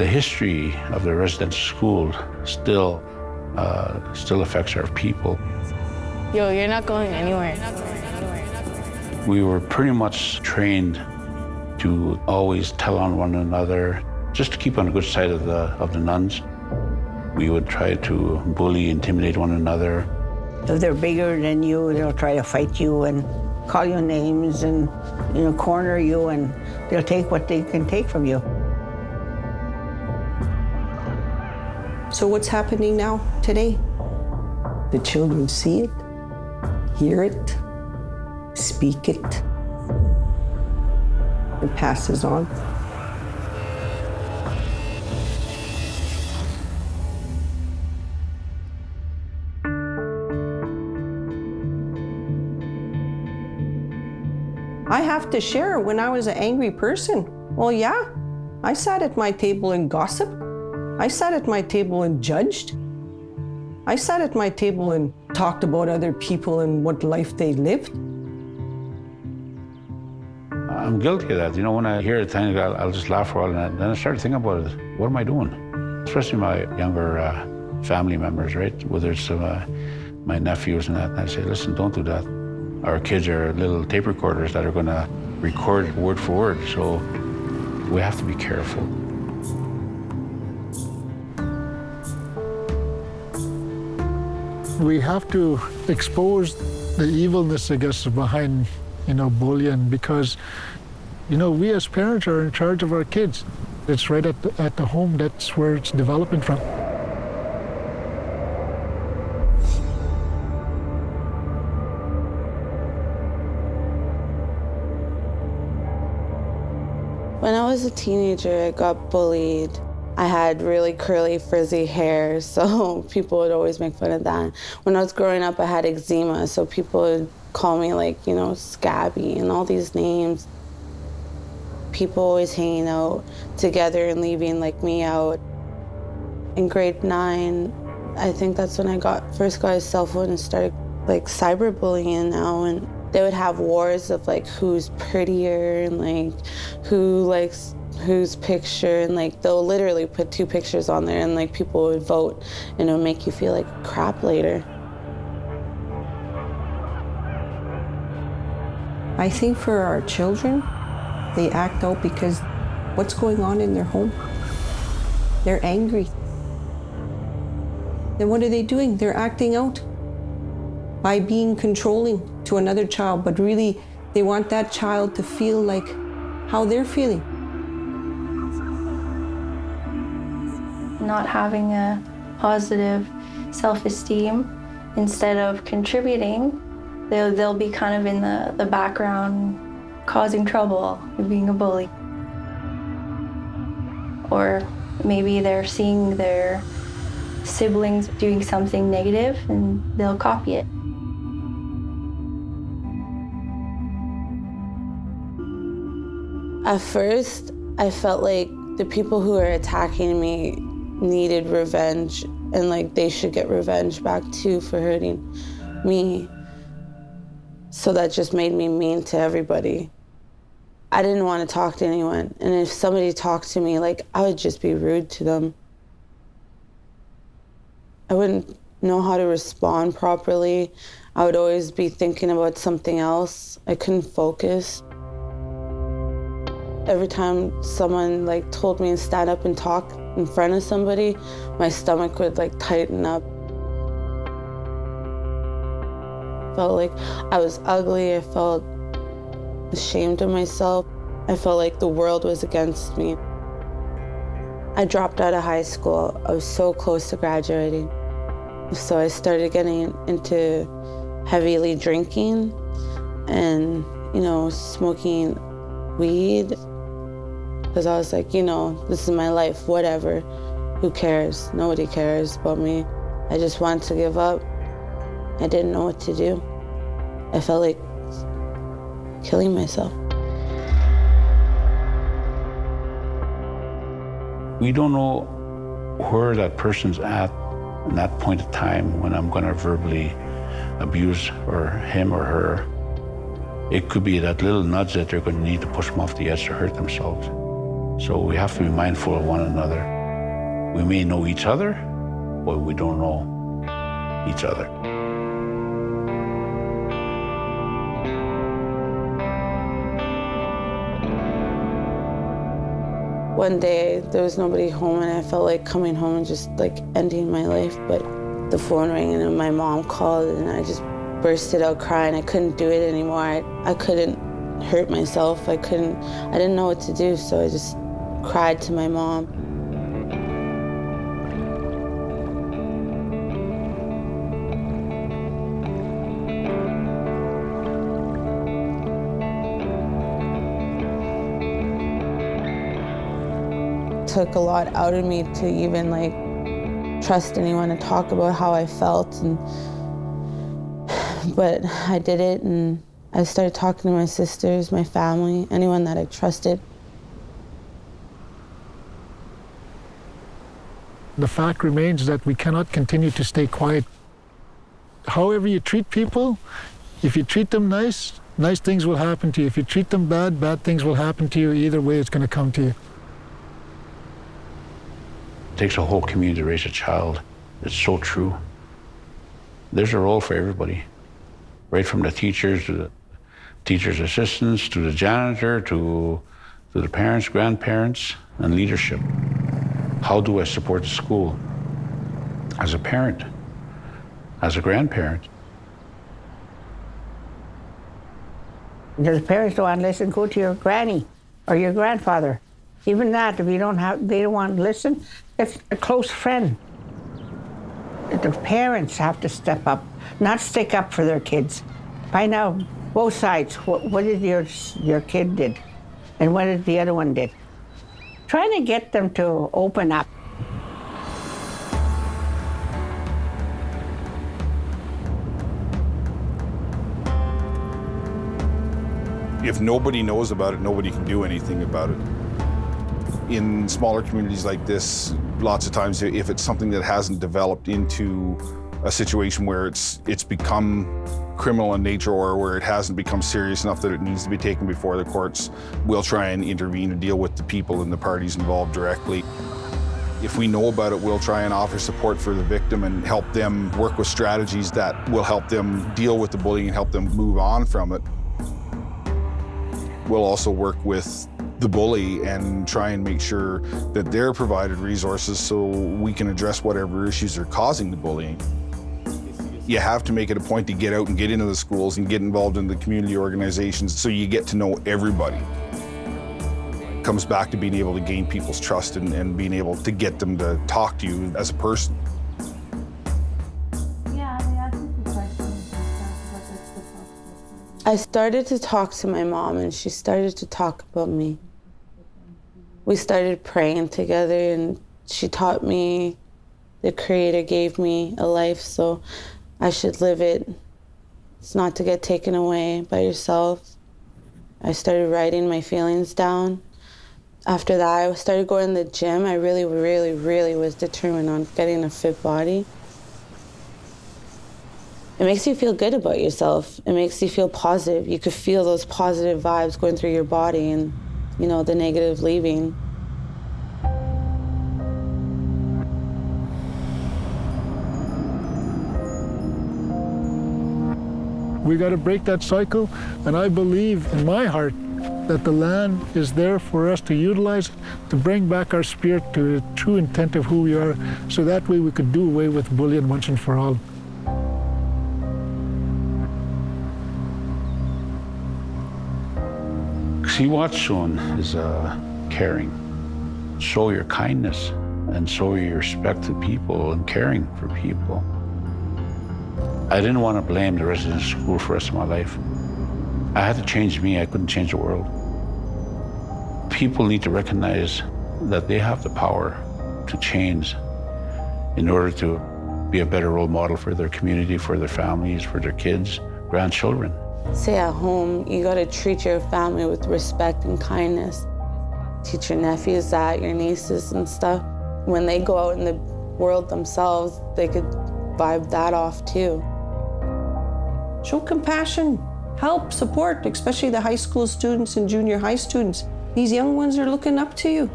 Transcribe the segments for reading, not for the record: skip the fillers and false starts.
The history of the residential school still affects our people. Yo, you're not going anywhere. We were pretty much trained to always tell on one another, just to keep on the good side of the nuns. We would try to bully, intimidate one another. If they're bigger than you, they'll try to fight you and call you names and, corner you, and they'll take what they can take from you. So what's happening now, today? The children see it, hear it, speak it. It passes on. I have to share when I was an angry person. Well, yeah, I sat at my table and gossiped. I sat at my table and judged. I sat at my table and talked about other people and what life they lived. I'm guilty of that. When I hear a thing, I'll just laugh for a while, and then I start thinking about it. What am I doing? Especially my younger family members, right? Whether it's my nephews and that, and I say, listen, don't do that. Our kids are little tape recorders that are going to record word for word, so we have to be careful. We have to expose the evilness, I guess, behind, bullying, because, we as parents are in charge of our kids. It's right at the home, that's where it's developing from. When I was a teenager, I got bullied. I had really curly, frizzy hair, so people would always make fun of that. When I was growing up, I had eczema, so people would call me Scabby and all these names. People always hanging out together and leaving me out. In grade 9, I think that's when I first got a cell phone and started cyberbullying now, and they would have wars of who's prettier and whose picture, and they'll literally put 2 pictures on there, and people would vote, and it would make you feel like crap later. I think for our children, they act out because what's going on in their home? They're angry. Then what are they doing? They're acting out by being controlling to another child, but really they want that child to feel like how they're feeling. Not having a positive self-esteem, instead of contributing, they'll be kind of in the background causing trouble, being a bully. Or maybe they're seeing their siblings doing something negative and they'll copy it. At first, I felt like the people who were attacking me needed revenge, and they should get revenge back too for hurting me. So that just made me mean to everybody. I didn't want to talk to anyone, and if somebody talked to me, I would just be rude to them. I wouldn't know how to respond properly. I would always be thinking about something else. I couldn't focus. Every time someone told me to stand up and talk in front of somebody, my stomach would tighten up. Felt like I was ugly. I felt ashamed of myself. I felt like the world was against me. I dropped out of high school. I was so close to graduating. So I started getting into heavily drinking and, smoking weed. Because I was like, this is my life, whatever. Who cares? Nobody cares about me. I just wanted to give up. I didn't know what to do. I felt like killing myself. We don't know where that person's at in that point of time when I'm going to verbally abuse him or her. It could be that little nudge that they're going to need to push them off the edge to hurt themselves. So we have to be mindful of one another. We may know each other, but we don't know each other. One day, there was nobody home, and I felt like coming home and just like ending my life. But the phone rang, and my mom called, and I just bursted out crying. I couldn't do it anymore. I couldn't hurt myself. I didn't know what to do, so I just cried to my mom. It took a lot out of me to even like trust anyone and talk about how I felt, but I did it, and I started talking to my sisters, my family, anyone that I trusted. The fact remains that we cannot continue to stay quiet. However you treat people, if you treat them nice, nice things will happen to you. If you treat them bad, bad things will happen to you. Either way, it's going to come to you. It takes a whole community to raise a child. It's so true. There's a role for everybody, right from the teachers to the teacher's assistants, to the janitor, to the parents, grandparents, and leadership. How do I support the school? As a parent, as a grandparent. Because parents don't want to listen, go to your granny or your grandfather. Even that, if they don't want to listen, it's a close friend. The parents have to step up, not stick up for their kids. Find out both sides, what did your kid did, and what did the other one did. Trying to get them to open up. If nobody knows about it, nobody can do anything about it. In smaller communities like this, lots of times if it's something that hasn't developed into a situation where it's become criminal in nature or where it hasn't become serious enough that it needs to be taken before the courts, we'll try and intervene and deal with the people and the parties involved directly. If we know about it, we'll try and offer support for the victim and help them work with strategies that will help them deal with the bullying and help them move on from it. We'll also work with the bully and try and make sure that they're provided resources so we can address whatever issues are causing the bullying. You have to make it a point to get out and get into the schools and get involved in the community organizations so you get to know everybody. It comes back to being able to gain people's trust and being able to get them to talk to you as a person. I started to talk to my mom, and she started to talk about me. We started praying together, and she taught me the Creator gave me a life, so I should live it. It's not to get taken away by yourself. I started writing my feelings down. After that, I started going to the gym. I really was determined on getting a fit body. It makes you feel good about yourself. It makes you feel positive. You could feel those positive vibes going through your body and, you know, the negative leaving. We got to break that cycle, and I believe in my heart that the land is there for us to utilize, to bring back our spirit to the true intent of who we are, so that way we could do away with bullying once and for all. KISEWATISIWIN is caring. Show your kindness and show your respect to people and caring for people. I didn't want to blame the residential school for the rest of my life. I had to change me. I couldn't change the world. People need to recognize that they have the power to change in order to be a better role model for their community, for their families, for their kids, grandchildren. Say at home, you gotta treat your family with respect and kindness. Teach your nephews that, your nieces and stuff. When they go out in the world themselves, they could vibe that off too. Show compassion, help, support, especially the high school students and junior high students. These young ones are looking up to you.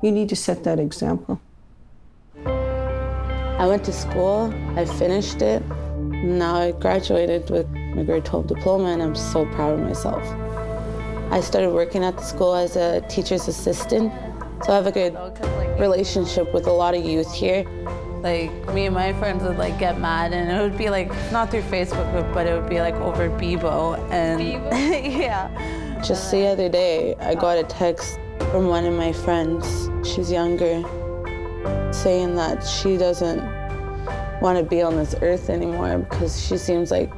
You need to set that example. I went to school, I finished it. Now I graduated with my grade 12 diploma and I'm so proud of myself. I started working at the school as a teacher's assistant, so I have a good relationship with a lot of youth here. Like, me and my friends would like get mad, and it would be like, not through Facebook, but it would be like over Bebo. And yeah. Just the other day, I got a text from one of my friends, she's younger, saying that she doesn't want to be on this earth anymore because she seems like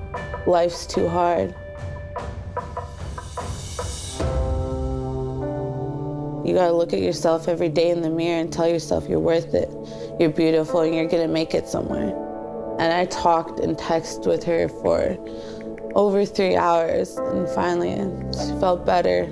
life's too hard. You gotta look at yourself every day in the mirror and tell yourself you're worth it, you're beautiful, and you're gonna make it somewhere. And I talked and texted with her for over 3 hours, and finally she felt better.